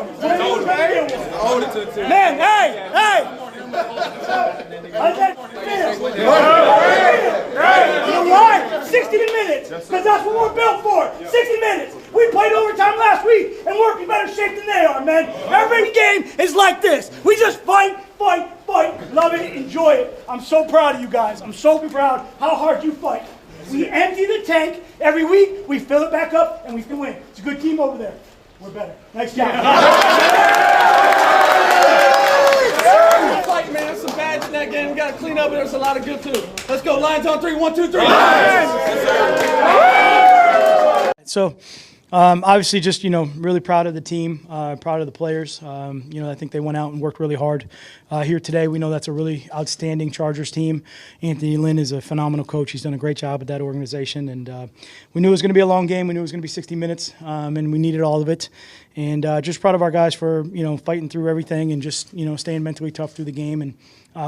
one. Hold it to the team. Man, hey! How's that feel? You know why? 60 minutes, because that's what we're built for. 60 minutes. We played overtime last week, and we're in better shape than they are, man. Every game is like this. We just fight, love it, enjoy it. I'm so proud of you guys. I'm so proud how hard you fight. We empty the tank every week, we fill it back up, and we can win. It's a good team over there. We're better. Nice job. Fight, man. Some bad in that game. We got to clean up, and there's a lot of good too. Let's go. Lions on 3. 1, 2, 3. So, obviously, just really proud of the team, proud of the players. I think they went out and worked really hard here today. We know that's a really outstanding Chargers team. Anthony Lynn is a phenomenal coach. He's done a great job at that organization, and we knew it was going to be a long game. We knew it was going to be 60 minutes, and we needed all of it. And just proud of our guys for fighting through everything and just staying mentally tough through the game. And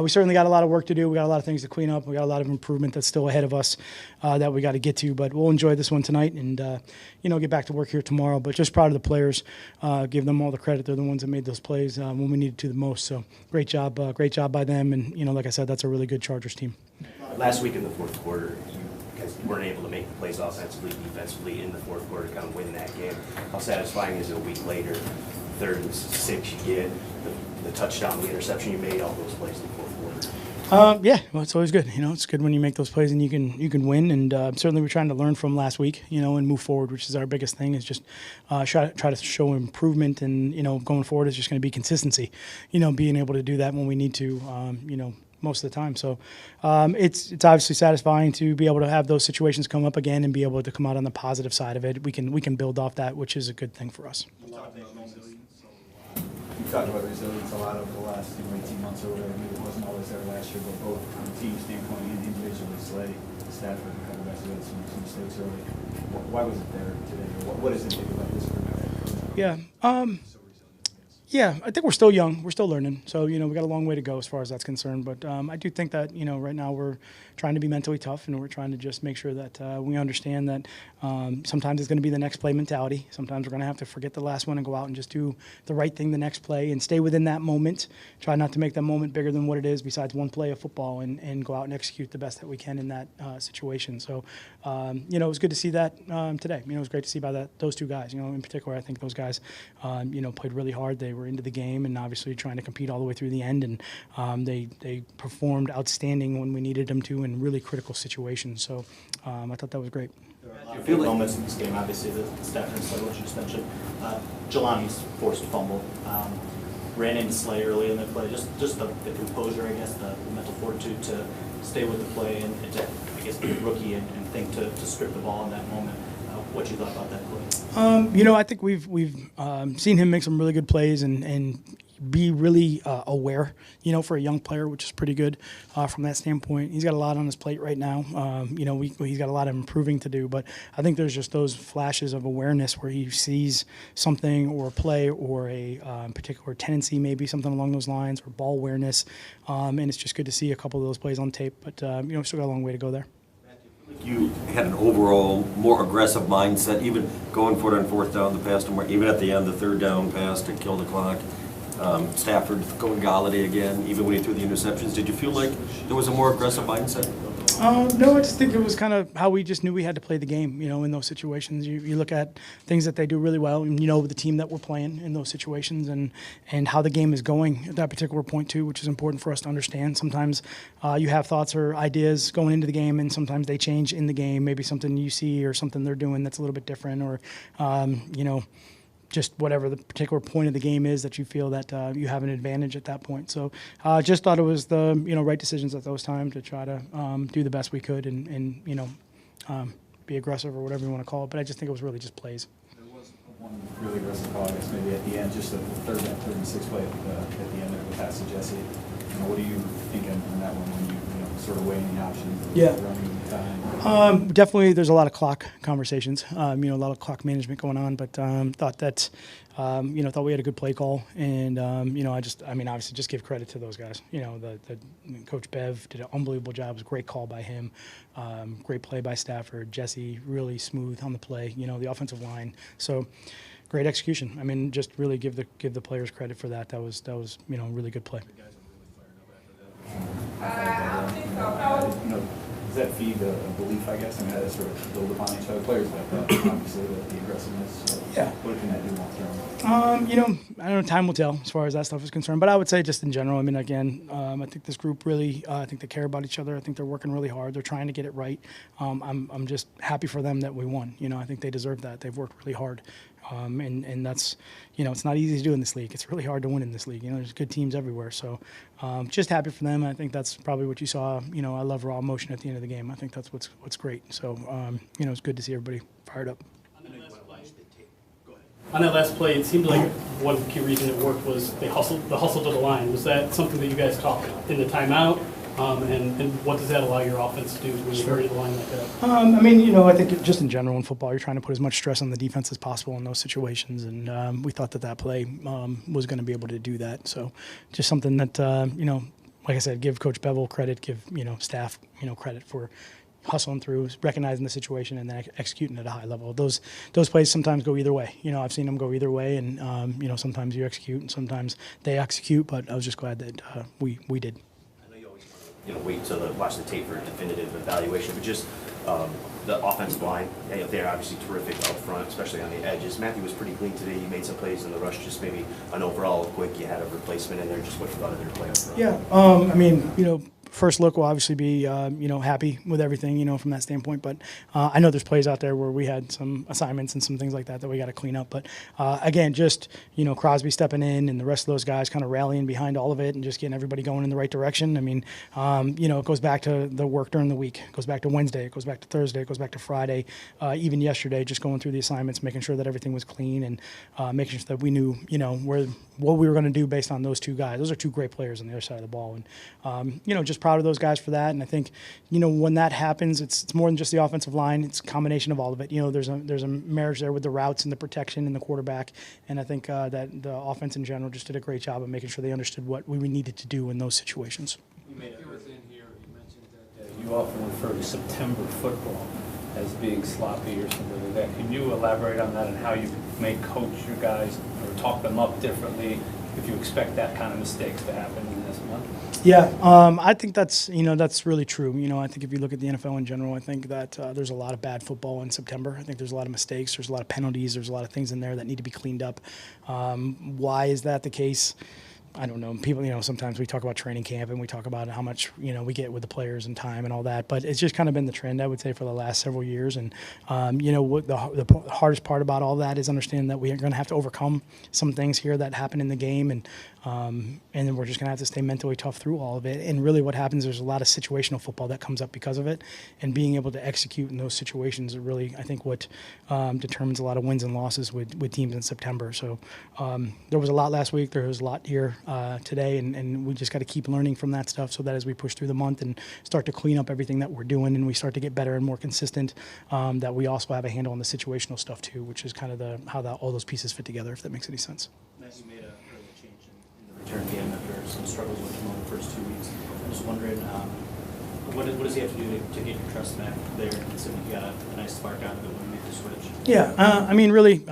we certainly got a lot of work to do. We got a lot of things to clean up. We got a lot of improvement that's still ahead of us that we got to get to. But we'll enjoy this one tonight and get back to work here tomorrow. But just proud of the players. Give them all the credit. They're the ones that made those plays when we needed to the most. So great job by them. And like I said, that's a really good Chargers team. Last week in the fourth quarter, you guys weren't able to make the plays offensively, defensively in the fourth quarter to kind of win that game. How satisfying is it a week later, 3rd and 6, you get the touchdown, the interception, you made all those plays in the fourth quarter? Yeah, well, it's always good. It's good when you make those plays and you can win. And certainly we're trying to learn from last week, and move forward, which is our biggest thing. Is just try to show improvement, and going forward is just going to be consistency. Being able to do that when we need to. Most of the time. So it's obviously satisfying to be able to have those situations come up again and be able to come out on the positive side of it. We can build off that, which is a good thing for us. You talked about resilience a lot over the last 18 months or whatever. Maybe it wasn't always there last year, but both from a team standpoint and individually, Slay, Stafford, and kind of guys who had some mistakes early. Why was it there today? Or what does it take about this for now? Yeah. Yeah, I think we're still young. We're still learning. So, we got a long way to go as far as that's concerned. But I do think that, right now we're trying to be mentally tough, and we're trying to just make sure that we understand that sometimes it's going to be the next play mentality. Sometimes we're going to have to forget the last one and go out and just do the right thing the next play and stay within that moment. Try not to make that moment bigger than what it is besides one play of football, and go out and execute the best that we can in that situation. So, it was good to see that today. It was great to see by those two guys. In particular, I think those guys, played really hard. They were into the game and obviously trying to compete all the way through the end, and they performed outstanding when we needed them to in really critical situations. So I thought that was great. There are a lot of big moments in this game, obviously, the Stafford and Slay, what you just mentioned. Jahlani's forced a fumble, ran into Slay early in the play. Just the composure, I guess, the mental fortitude to stay with the play and to, I guess, be a rookie and think to strip the ball in that moment. What you thought about that play? I think we've seen him make some really good plays and be really aware, for a young player, which is pretty good from that standpoint. He's got a lot on his plate right now. He's got a lot of improving to do, but I think there's just those flashes of awareness where he sees something or a play or a particular tendency, maybe something along those lines, or ball awareness, and it's just good to see a couple of those plays on tape, but we still got a long way to go there. You had an overall more aggressive mindset, even going for it on 4th down, the pass to Mark, even at the end, the 3rd down pass to kill the clock. Stafford going Golladay again, even when he threw the interceptions. Did you feel like there was a more aggressive mindset? No, I just think it was kind of how we just knew we had to play the game, in those situations. You look at things that they do really well, and the team that we're playing in those situations and how the game is going at that particular point too, which is important for us to understand. Sometimes you have thoughts or ideas going into the game, and sometimes they change in the game. Maybe something you see or something they're doing that's a little bit different, or, just whatever the particular point of the game is that you feel that you have an advantage at that point. So just thought it was the right decisions at those times to try to do the best we could and be aggressive or whatever you want to call it. But I just think it was really just plays. There was one really aggressive call, I guess, maybe at the end, just the 3rd and 6 play at the end of the pass to Jesse. What do you think on that one when you sort of weighing the options? Yeah. Running time? Definitely, there's a lot of clock conversations. A lot of clock management going on, but thought that thought we had a good play call, and obviously just give credit to those guys. The Coach Bev did an unbelievable job. It was a great call by him, great play by Stafford. Jesse really smooth on the play. The offensive line. So great execution. I mean, just really give the players credit for that. That was you know, really good play. Does that feed a belief, I guess, and how to sort of build upon each other? Players like that, obviously, the aggressiveness. So Yeah. What can that do long term? You know, I don't know. Time will tell as far as that stuff is concerned. But I would say just in general. I mean, again, I think this group really. I think they care about each other. I think they're working really hard. They're trying to get it right. I'm just happy for them that we won. You know, I think they deserve that. They've worked really hard. And that's, you know, it's not easy to do in this league. It's really hard to win in this league. You know, there's good teams everywhere. So just happy for them. I think that's probably what you saw. You know, I love raw emotion at the end of the game. I think that's what's great. So, you know, it's good to see everybody fired up. On that last play, it seemed like one key reason it worked was the hustle to the line. Was that something that you guys caught in the timeout? And what does that allow your offense to do when you hurry the line like that? I mean, you know, I think just in general in football, you're trying to put as much stress on the defense as possible in those situations, and we thought that play was going to be able to do that. So, just something that you know, like I said, give Coach Bevel credit, give staff credit for hustling through, recognizing the situation, and then executing at a high level. Those plays sometimes go either way. You know, I've seen them go either way, and you know, sometimes you execute and sometimes they execute. But I was just glad that we did. Wait till watch the tape for a definitive evaluation, but just the offensive line, they're obviously terrific up front, especially on the edges. Matthew was pretty clean today. You made some plays in the rush, just maybe an overall quick. You had a replacement in there. Just what you thought of their play up front. Yeah, I mean, you know, first look will obviously be, you know, happy with everything, you know, from that standpoint. But I know there's plays out there where we had some assignments and some things like that we got to clean up. But again, just, you know, Crosby stepping in and the rest of those guys kind of rallying behind all of it and just getting everybody going in the right direction. I mean, you know, it goes back to the work during the week. It goes back to Wednesday. It goes back to Thursday. It goes back to Friday. Even yesterday, just going through the assignments, making sure that everything was clean and making sure that we knew, you know, what we were going to do based on those two guys. Those are two great players on the other side of the ball. And, you know, just proud of those guys for that. And I think, you know, when that happens, it's more than just the offensive line. It's a combination of all of it. You know, there's a marriage there with the routes and the protection and the quarterback. And I think that the offense in general just did a great job of making sure they understood what we needed to do in those situations. You mentioned that you often refer to September football as being sloppy or something like that. Can you elaborate on that and how you may coach your guys or talk them up differently if you expect that kind of mistakes to happen in this month? Yeah, I think that's really true. You know, I think if you look at the NFL in general, I think that there's a lot of bad football in September. I think there's a lot of mistakes. There's a lot of penalties. There's a lot of things in there that need to be cleaned up. Why is that the case? I don't know. People, you know, sometimes we talk about training camp and we talk about how much, you know, we get with the players and time and all that, but it's just kind of been the trend, I would say, for the last several years. And, you know, what the hardest part about all that is understanding that we are going to have to overcome some things here that happen in the game. And then we're just going to have to stay mentally tough through all of it. And really what happens, there's a lot of situational football that comes up because of it. And being able to execute in those situations is really, I think, what determines a lot of wins and losses with teams in September. So there was a lot last week. There was a lot here today. And we just got to keep learning from that stuff so that as we push through the month and start to clean up everything that we're doing and we start to get better and more consistent, that we also have a handle on the situational stuff too, which is kind of how all those pieces fit together, if that makes any sense. Matt, you made a early change in the return game after some struggles with him over the first 2 weeks. I'm just wondering, what does he have to do to get your trust back there? Considering you got a nice spark out of it when you made the switch. Yeah, I mean, really,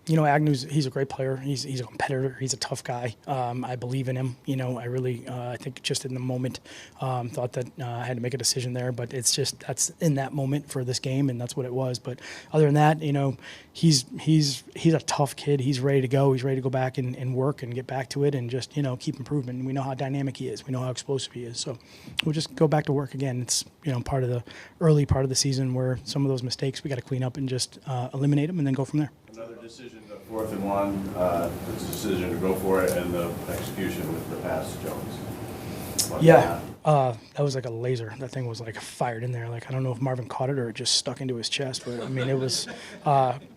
you know, he's a great player. He's a competitor. He's a tough guy. I believe in him. You know, I really, I think just in the moment, thought that I had to make a decision there. But it's just that's in that moment for this game, and that's what it was. But other than that, you know, he's a tough kid. He's ready to go. He's ready to go back and work and get back to it and just, you know, keep improving. We know how dynamic he is. We know how explosive he is. So we'll just go back to work again. It's, you know, part of the early part of the season where some of those mistakes we got to clean up and just eliminate them and then go from there. Another decision, the 4th and 1, the decision to go for it, and the execution with the pass to Jones. Yeah, that was like a laser. That thing was like fired in there. Like I don't know if Marvin caught it or it just stuck into his chest. But I mean, it was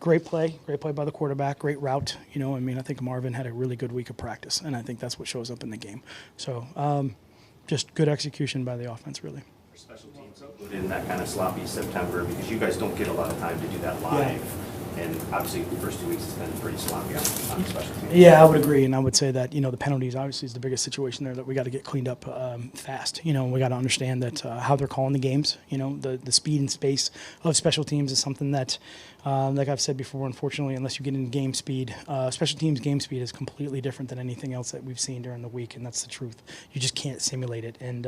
great play by the quarterback, great route. You know, I mean, I think Marvin had a really good week of practice, and I think that's what shows up in the game. So just good execution by the offense, really. Special teams in that kind of sloppy September, because you guys don't get a lot of time to do that live. And obviously, the first 2 weeks has been pretty sloppy on special teams. Yeah, I would agree, and I would say that the penalties obviously is the biggest situation there that we got to get cleaned up fast. We got to understand that how they're calling the games. The speed and space of special teams is something that, like I've said before, unfortunately, unless you get into game speed, special teams game speed is completely different than anything else that we've seen during the week, and that's the truth. You just can't simulate it, and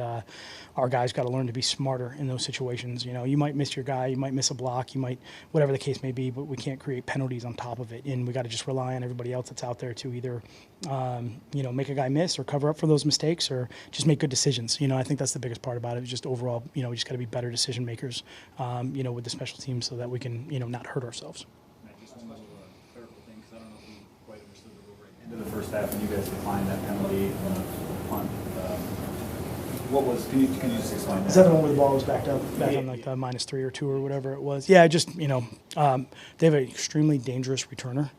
our guys got to learn to be smarter in those situations. You might miss your guy, you might miss a block, you might whatever the case may be, but we can't create penalties on top of it, and we got to just rely on everybody else that's out there to either make a guy miss or cover up for those mistakes or just make good decisions. I think that's the biggest part about it. Just overall, we just got to be better decision makers, with the special teams so that we can, not hurt ourselves. Just one little clerical thing, because I don't know if we quite understood the rule right. End of the first half, when you guys declined that penalty on the punt, what was? Can you just explain that? Is that the one where the ball was back on like the -3 or 2 or whatever it was? Yeah, just they have an extremely dangerous returner.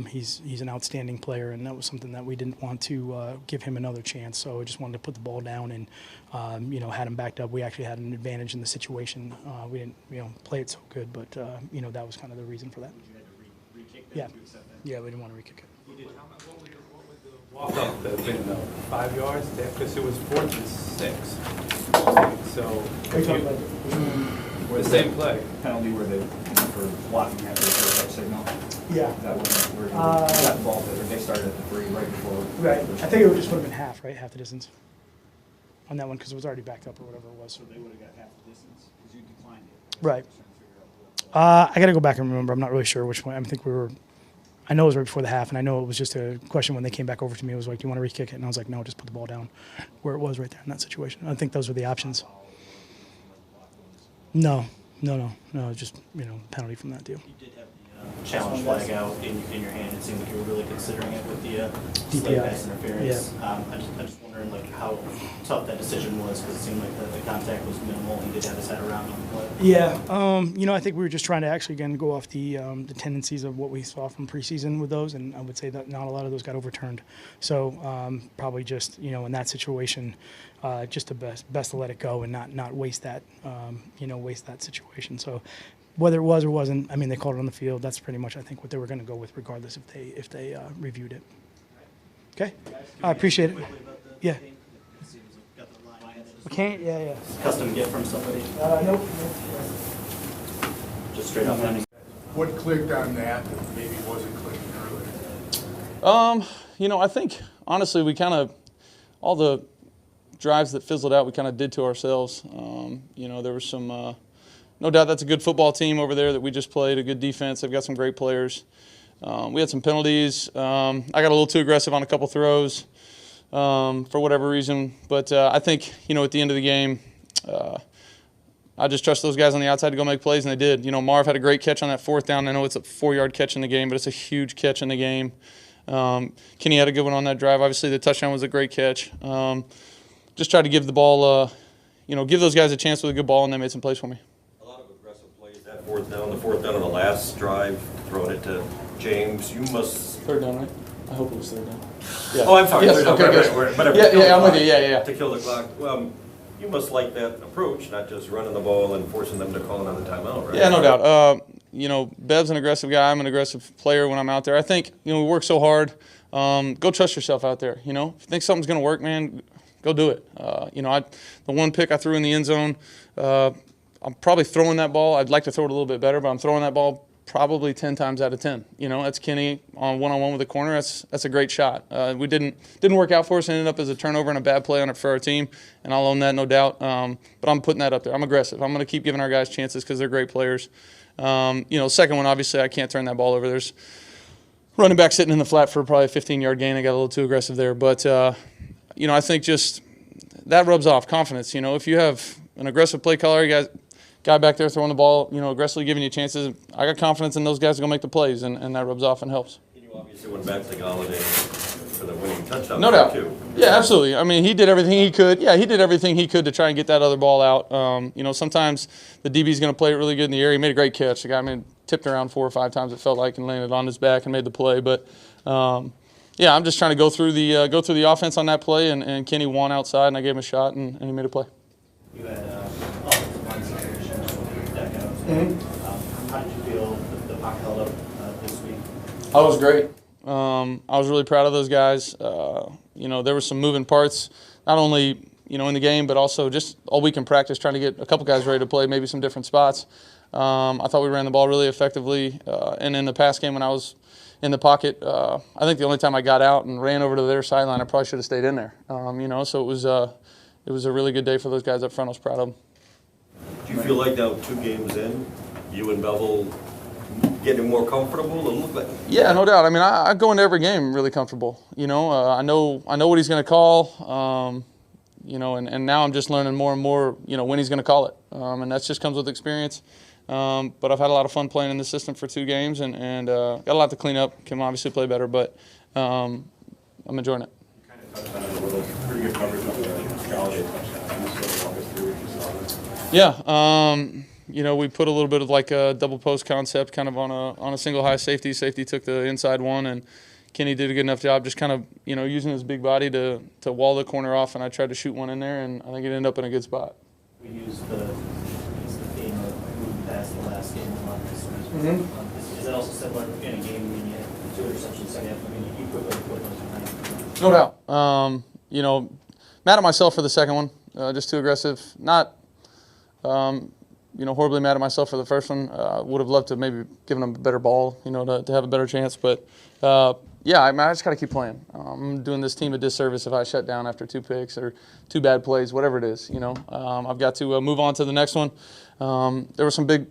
He's an outstanding player, and that was something that we didn't want to give him another chance. So I just wanted to put the ball down and had him backed up. We actually had an advantage in the situation. We didn't play it so good, but that was kind of the reason for that. You had to re-kick that Yeah, to accept that? yeah, we didn't want to re-kick it. Walk up, that been 5 yards, because it was 4th and 6. So, Are you talking about the same play. Penalty where they for blocking after the first signal. Yeah. That was where you got the ball. They started at the 3 right before. Right. I think it would just would have been half, right? Half the distance on that one because it was already backed up or whatever it was. So they would have got half the distance because you declined it. Right. I got to go back and remember. I'm not really sure which one. I think I know it was right before the half, and I know it was just a question when they came back over to me. It was like, do you want to re-kick it? And I was like, no, just put the ball down where it was right there in that situation. I think those were the options. No, just, penalty from that deal. You did have the challenge flag out in your hand. It seemed like you were really considering it with the slate pass interference. Yeah. I'm just wondering how tough that decision was because it seemed like the contact was minimal. He did have his head around on the play. Yeah, I think we were just trying to actually again go off the tendencies of what we saw from preseason with those, and I would say that not a lot of those got overturned. So probably just in that situation, just the best to let it go and not waste that waste that situation. So whether it was or wasn't, I mean they called it on the field. That's pretty much I think what they were going to go with, regardless if they reviewed it. Okay, I appreciate it. Yeah. Okay. Yeah. Custom gift from somebody. Nope. Just straight up. What clicked on that maybe wasn't clicking earlier? I think honestly we kind of all the drives that fizzled out we kind of did to ourselves. There was some no doubt that's a good football team over there that we just played, a good defense. They've got some great players. We had some penalties. I got a little too aggressive on a couple throws for whatever reason. But I think, at the end of the game, I just trust those guys on the outside to go make plays, and they did. Marv had a great catch on that 4th down. I know it's a 4-yard catch in the game, but it's a huge catch in the game. Kenny had a good one on that drive. Obviously, the touchdown was a great catch. Just tried to give the ball, give those guys a chance with a good ball, and they made some plays for me. A lot of aggressive plays. That 4th down, the 4th down on the last drive, throwing it to James. You must. 3rd down, right? I hope it was 3rd down. Yeah. Oh, I'm sorry. Yes, 3rd down. okay, good. Whatever. Yeah, I'm with you. Yeah. To kill the clock. Well, you must like that approach, not just running the ball and forcing them to call another timeout, right? Yeah, no doubt. Bev's an aggressive guy. I'm an aggressive player when I'm out there. I think, we work so hard. Go trust yourself out there. If you think something's going to work, man, go do it. The one pick I threw in the end zone, I'm probably throwing that ball. I'd like to throw it a little bit better, but I'm throwing that ball probably 10 times out of 10. That's Kenny on one-on-one with the corner. That's a great shot. We didn't work out for us. It ended up as a turnover and a bad play on it for our team, and I'll own that, no doubt. But I'm putting that up there. I'm aggressive. I'm going to keep giving our guys chances because they're great players. Second one, obviously, I can't turn that ball over. There's running back sitting in the flat for probably a 15-yard gain. I got a little too aggressive there. But, I think just that rubs off confidence. If you have an aggressive play caller, you guy back there throwing the ball, aggressively giving you chances, I got confidence in those guys to go make the plays, and that rubs off and helps. You obviously went back to Golladay for the winning touchdown. No doubt. Too. Yeah, absolutely. I mean, he did everything he could. Yeah, he did everything he could to try and get that other ball out. Sometimes the DB's going to play it really good in the air. He made a great catch. The guy tipped around 4 or 5 times, it felt like, and landed on his back and made the play. But I'm just trying to go through the offense on that play, and Kenny won outside, and I gave him a shot, and he made a play. You had offensive line situations with deck out. How did you feel the pocket held up I was great. I was really proud of those guys. You know, there were some moving parts, not only, you know, in the game, but also just all week in practice trying to get a couple guys ready to play, maybe some different spots. I thought we ran the ball really effectively. And in the pass game when I was in the pocket, I think the only time I got out and ran over to their sideline, I probably should have stayed in there. You know, so it was a really good day for those guys up front. I was proud of them. Do you feel like now 2 games in, you and Bevel getting more comfortable and look like? Yeah, no doubt. I mean, I go into every game really comfortable. You know, I know what he's going to call. You know, and now I'm just learning more and more, you know, when he's going to call it. And that just comes with experience. But I've had a lot of fun playing in the system for 2 games and got a lot to clean up. Can obviously play better, but I'm enjoying it. You kind of touched on it a little. Pretty good coverage on the Golladay touchdown. Can you sort of walk us through what you saw there? Yeah. You know, we put a little bit of like a double post concept kind of on a single high safety. Safety took the inside one, and Kenny did a good enough job just kind of, you know, using his big body to wall the corner off, and I tried to shoot one in there, and I think it ended up in a good spot. We used the theme of moving past the last game a lot this week. Mm-hmm. Is that also similar in a game when you had 2 interceptions second half? I mean, you quickly put those behind. No doubt. You know, mad at myself for the second one. Just too aggressive. Not, you know, horribly mad at myself for the first one. Would have loved to maybe given him a better ball, you know, to have a better chance. But, yeah, I just got to keep playing. I'm doing this team a disservice if I shut down after 2 picks or 2 bad plays, whatever it is, you know. I've got to move on to the next one. There were some big,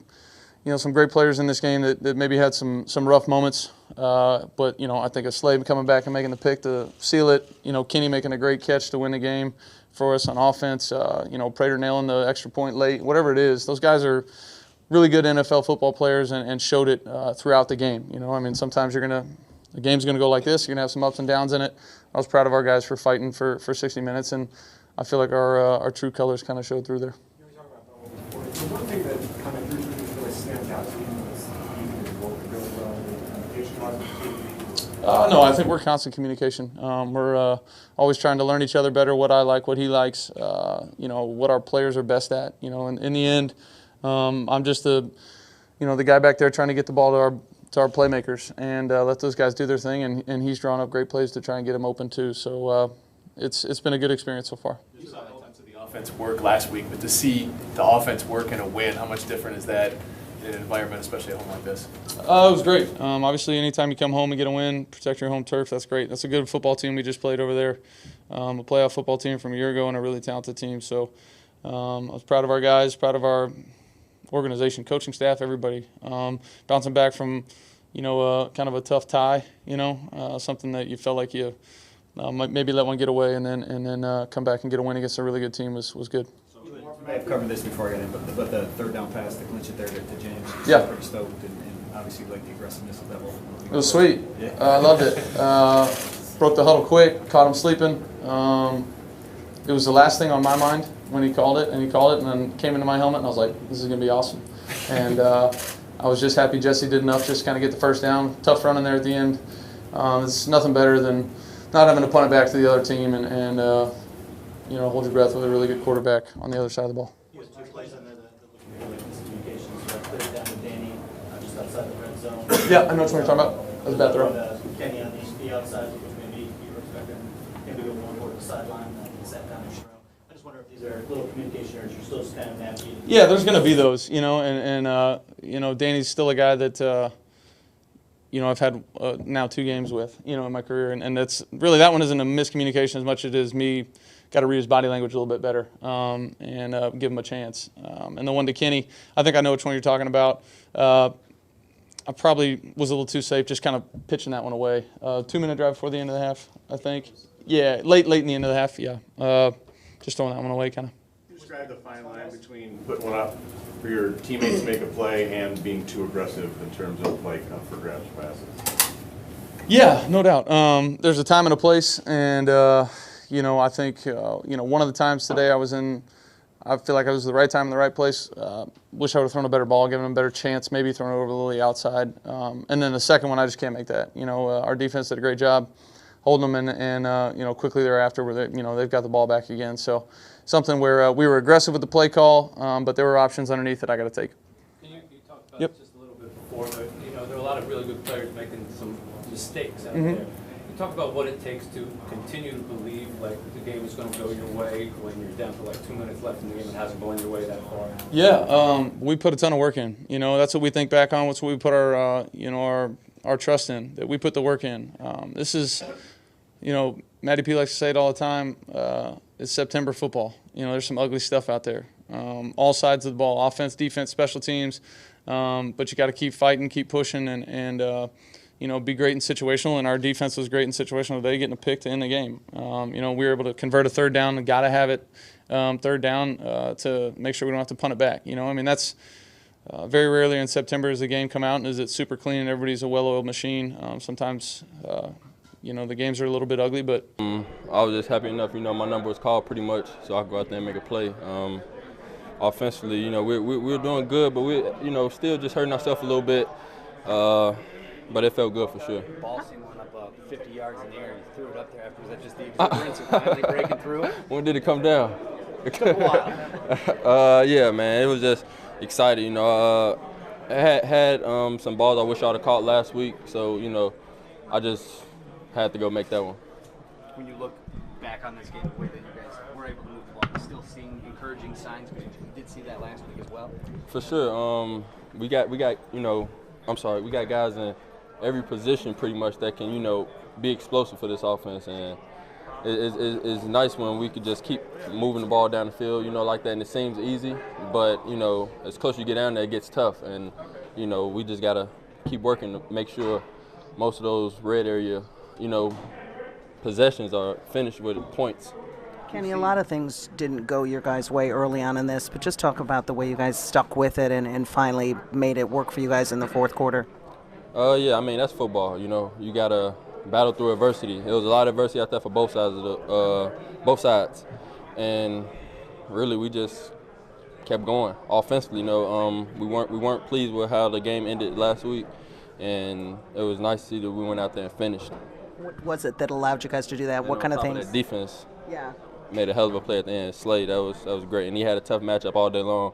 you know, some great players in this game that maybe had some rough moments. But, you know, I think a Slade coming back and making the pick to seal it, you know, Kenny making a great catch to win the game for us on offense, you know, Prater nailing the extra point late, whatever it is. Those guys are really good NFL football players and showed it throughout the game. You know, I mean, sometimes the game's going to go like this. You're going to have some ups and downs in it. I was proud of our guys for fighting for 60 minutes, and I feel like our true colors kind of showed through there. The one thing that kind of really stands out to me was you work really well with communication-wise. No, I think we're constant communication. We're always trying to learn each other better, what I like, what he likes, you know, what our players are best at. You know, and in the end, I'm just the guy back there trying to get the ball to our playmakers and let those guys do their thing. And he's drawn up great plays to try and get them open too. So it's been a good experience so far. You saw elements of the offense work last week, but to see the offense work in a win, how much different is that in an environment, especially at home like this? It was great. Obviously, anytime you come home and get a win, protect your home turf, that's great. That's a good football team we just played over there, a playoff football team from a year ago and a really talented team. So I was proud of our guys, proud of our organization, coaching staff, everybody. Bouncing back from, you know, kind of a tough tie, you know, something that you felt like you might maybe let one get away and then come back and get a win against a really good team was good. You may have covered this before I got in, but the third down pass to clinch it there to James. Yeah. Pretty stoked, and obviously like the aggressiveness of that ball. It was sweet. Yeah. I loved it. Broke the huddle quick, caught him sleeping. It was the last thing on my mind when he called it, and then came into my helmet, and I was like, this is going to be awesome. And I was just happy Jesse did enough just kind of get the first down. Tough run in there at the end. It's nothing better than not having to punt it back to the other team and you know, hold your breath with a really good quarterback on the other side of the ball. There's 2 plays on there that look like miscommunications. So I cleared down to Danny just outside the red zone. Yeah, I know what you're talking about. That was a bad throw. Kenny on the outside, which maybe you were expecting him to go more toward the sideline than the set down throw. I just wonder if these are little communication errors you're still just kind of navigating. Yeah, there's going to be those, you know, and you know, Danny's still a guy that you know, I've had now 2 games with, you know, in my career, and that's really, that one isn't a miscommunication as much as it is me got to read his body language a little bit better and give him a chance. And the one to Kenny, I think I know which one you're talking about. I probably was a little too safe, just kind of pitching that one away. 2-minute drive before the end of the half, I think. Yeah, late in the end of the half. Yeah, just throwing that one away, kind of. Describe the fine line between putting one up for your teammates to make a play and being too aggressive in terms of like for grabs passes. Yeah, no doubt. There's a time and a place, and you know, I think you know, one of the times today I feel like I was at the right time in the right place. Wish I would have thrown a better ball, given him a better chance, maybe thrown it over a little the outside. And then the second one, I just can't make that. You know, our defense did a great job holding them, and you know, quickly thereafter, you know, they've got the ball back again. So something where we were aggressive with the play call, but there were options underneath that I got to take. You talked about it just a little bit before, but you know, there are a lot of really good players making some mistakes out there. Talk about what it takes to continue to believe like the game is going to go your way when you're down to like 2 minutes left in the game and it hasn't gone your way that far. Yeah, we put a ton of work in. You know, that's what we think back on. That's what we put our, you know, our trust in. That we put the work in. This is, you know, Matty P likes to say it all the time. It's September football. You know, there's some ugly stuff out there. All sides of the ball, offense, defense, special teams. But you got to keep fighting, keep pushing, and you know, be great in situational, and our defense was great in situational. They getting a pick to end the game. You know, we were able to convert a third down. Got to have it third down to make sure we don't have to punt it back. You know, I mean, that's very rarely in September does the game come out and is it super clean and everybody's a well-oiled machine. Sometimes, you know, the games are a little bit ugly, but I was just happy enough. You know, my number was called pretty much, so I could go out there and make a play. Offensively, you know, we're doing good, but we, you know, still just hurting ourselves a little bit. But it felt good for sure. Ball seam went up 50 yards in the air and you threw it up there after. Was that just the exuberance of finally breaking through it? When did it come down? It took a while. Yeah, man, it was just excited. You know, I had some balls I wish I would have caught last week, so you know, I just had to go make that one. When you look back on this game, the way that you guys were able to move the ball, still seeing encouraging signs because you did see that last week as well. For sure. We got you know, we got guys in every position pretty much that can, you know, be explosive for this offense, and it's nice when we could just keep moving the ball down the field, you know, like that, and it seems easy, but, you know, as close as you get down there, it gets tough, and, you know, we just got to keep working to make sure most of those red area, you know, possessions are finished with points. Kenny, a lot of things didn't go your guys' way early on in this, but just talk about the way you guys stuck with it and finally made it work for you guys in the fourth quarter. Yeah, I mean, that's football, you know. You got to battle through adversity. It was a lot of adversity out there for both sides. And really, we just kept going offensively. You know, we weren't pleased with how the game ended last week, and it was nice to see that we went out there and finished. What was it that allowed you guys to do that? And what kind of things? That defense. Yeah. Made a hell of a play at the end. Slade, that was great, and he had a tough matchup all day long.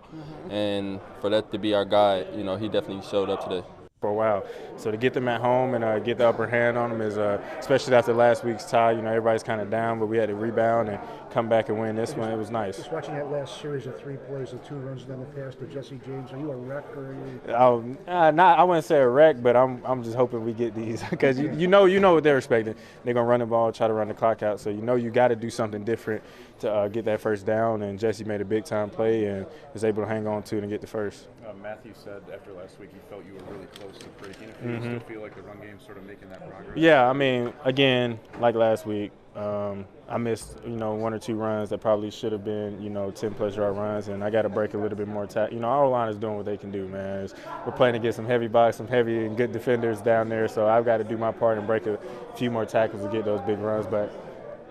And for that to be our guy, you know, he definitely showed up today. For a while, so to get them at home and get the upper hand on them is, especially after last week's tie, you know, everybody's kind of down, but we had to rebound and come back and win this one. It was nice. Just watching that last series of 3 plays, the 2 runs down the pass to Jesse James, are you a wreck or are you? I wouldn't say a wreck, but I'm just hoping we get these because you know what they're expecting. They're gonna run the ball, try to run the clock out, so you know you got to do something different to get that first down. And Jesse made a big time play and was able to hang on to it and get the first. Matthew said after last week he felt you were really close to breaking it. Do you still feel like the run game's sort of making that progress? Yeah, I mean, again, like last week, I missed, you know, 1 or 2 runs that probably should have been, you know, 10-plus yard runs, and I got to break a little bit more tackle. You know, our line is doing what they can do, man. We're playing against some heavy box, some heavy and good defenders down there, so I've got to do my part and break a few more tackles to get those big runs, but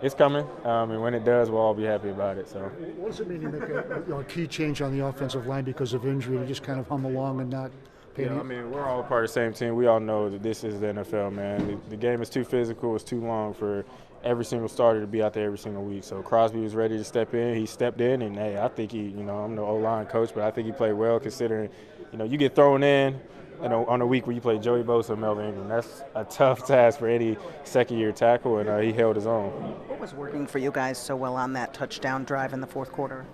it's coming, and when it does, we'll all be happy about it. So, what does it mean to make a key change on the offensive line because of injury to just kind of hum along and not pay? Yeah, I mean, we're all part of the same team. We all know that this is the NFL, man. The game is too physical. It's too long for every single starter to be out there every single week. So Crosby was ready to step in. He stepped in, and hey, I think he, you know, I'm the O-line coach, but I think he played well considering, you know, you get thrown in. You know, on a week where you play Joey Bosa and Melvin Ingram, that's a tough task for any second-year tackle, and he held his own. What was working for you guys so well on that touchdown drive in the fourth quarter?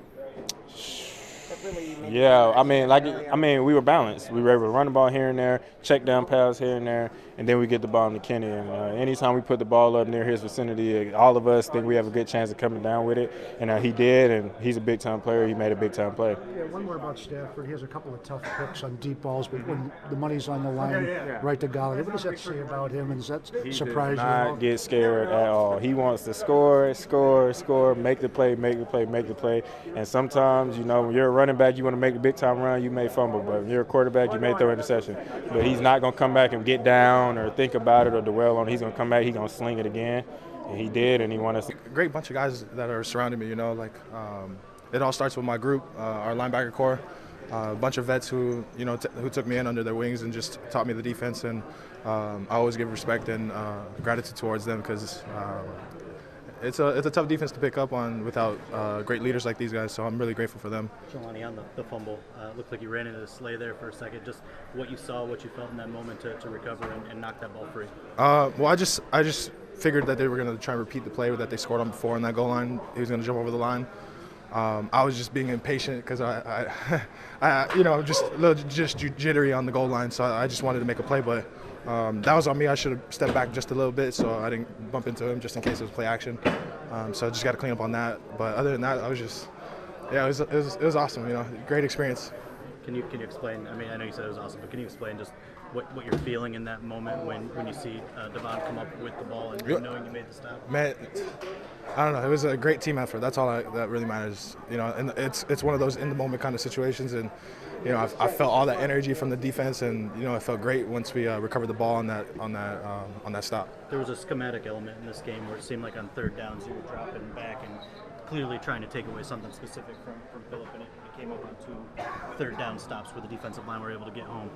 Yeah, I mean, we were balanced. We were able to run the ball here and there, check down pass here and there, and then we get the ball to Kenny. And anytime we put the ball up near his vicinity, all of us think we have a good chance of coming down with it. And he did, and he's a big-time player. He made a big-time play. Yeah, one more about Stafford. He has a couple of tough picks on deep balls, but when the money's on the line, right to Golladay. What does that say about him, and does that surprise you? He does not get scared at all. He wants to score, make the play. And sometimes, you know, when you're a running back, you want to make a big-time run, you may fumble. But when you're a quarterback, you may throw an interception. But he's not going to come back and get down or think about it or dwell on it. He's going to come back, he's going to sling it again. And he did, and he won us. A great bunch of guys that are surrounding me, you know, like it all starts with my group, our linebacker core, a bunch of vets who, you know, who took me in under their wings and just taught me the defense. And I always give respect and gratitude towards them because it's a tough defense to pick up on without great leaders like these guys. So I'm really grateful for them. Jahlani, on the fumble, looked like you ran into the sleigh there for a second. Just what you saw, what you felt in that moment to recover and knock that ball free. Well, I just figured that they were going to try and repeat the play that they scored on before on that goal line. He was going to jump over the line. I was just being impatient because I just a little just jittery on the goal line. So I just wanted to make a play, but that was on me. I should have stepped back just a little bit so I didn't bump into him just in case it was play action. So I just got to clean up on that. But other than that, I was just, it was awesome. Great experience. Can you explain? I mean, I know you said it was awesome, but can you explain just what you're feeling in that moment when you see Devon come up with the ball and knowing you made the stop? Man, I don't know. It was a great team effort. That's all that really matters. And it's one of those in the moment kind of situations, and I felt all that energy from the defense, and it felt great once we recovered the ball on that stop. There was a schematic element in this game where it seemed like on third downs you were dropping back and clearly trying to take away something specific from Phillip, and it came up on 2 third down stops where the defensive line were able to get home.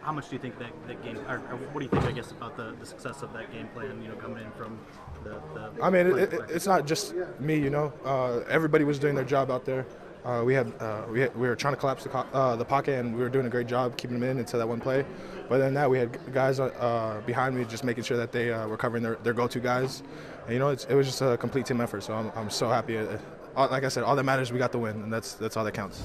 How much do you think that game, or what do you think, I guess, about the success of that game plan, coming in from the I mean, it's not just me, everybody was doing their job out there. We were trying to collapse the pocket, and we were doing a great job keeping them in until that one play. But then that, we had guys behind me just making sure that they were covering their go-to guys. And, it was just a complete team effort. So I'm so happy. Like I said, all that matters, we got the win, and that's all that counts.